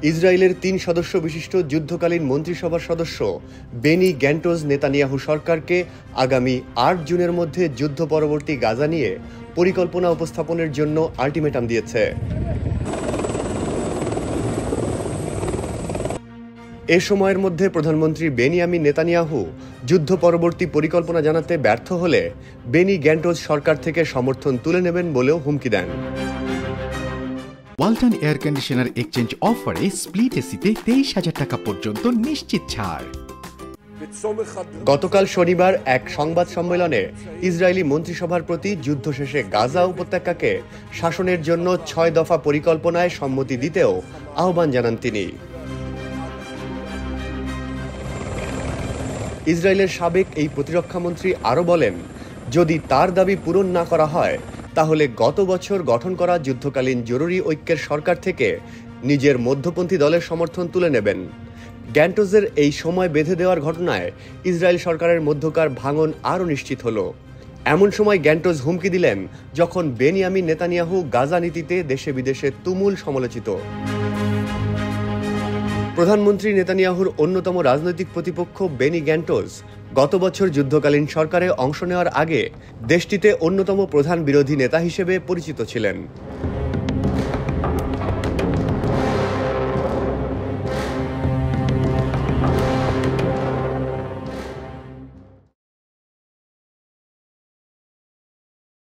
ইসরায়েলের ৩ সদস্য বিশিষ্ট যুদ্ধকালীন মন্ত্রিসভার সদস্য বেনি গ্যান্টোজ নেতানিয়াহু সরকারকে আগামী ৮ জুনের মধ্যে যুদ্ধ পরবর্তী গাজা নিয়ে পরিকল্পনা উপস্থাপনের জন্য আল্টিমেটাম দিয়েছে। এ সময়ের মধ্যে প্রধানমন্ত্রী বেনিয়ামিন নেতানিয়াহু যুদ্ধ পরবর্তী পরিকল্পনা জানাতে ব্যর্থ হলে বেনি গ্যান্টোজ সরকার থেকে সমর্থন তুলে নেবেন বলেও হুমকি দেন। ওয়ালটন এয়ার কন্ডিশনার এক্সচেঞ্জ অফারে স্প্লিট এসিতে 23,000 টাকা পর্যন্ত নিশ্চিত ছাড়। গতকাল শনিবার এক সংবাদ সম্মেলনে ইসরায়েলি মন্ত্রিসভার প্রতি যুদ্ধ শেষে গাজা উপত্যকাকে শাসনের জন্য ৬ দফা পরিকল্পনায় সম্মতি দিতেও আহ্বান জানান তিনি। ইসরায়েলের সাবেক এই প্রতিরক্ষামন্ত্রী আরও বলেন, যদি তার দাবি পূরণ না করা হয় তাহলে গত বছর গঠন করা যুদ্ধকালীন জরুরি ঐক্যের সরকার থেকে নিজের মধ্যপন্থী দলের সমর্থন তুলে নেবেন। গ্যান্টোজের এই সময় বেঁধে দেওয়ার ঘটনায় ইসরায়েল সরকারের মধ্যকার ভাঙন আরও নিশ্চিত হলো। এমন সময় গ্যান্টোজ হুমকি দিলেন যখন বেনিয়ামিন নেতানিয়াহু গাজা নীতিতে দেশে বিদেশে তুমুল সমালোচিত। প্রধানমন্ত্রী নেতানিয়াহুর অন্যতম রাজনৈতিক প্রতিপক্ষ বেনি গ্যান্টোজ গত বছর যুদ্ধকালীন সরকারে অংশ নেওয়ার আগে দেশটিতে অন্যতম প্রধান বিরোধী নেতা হিসেবে পরিচিত ছিলেন।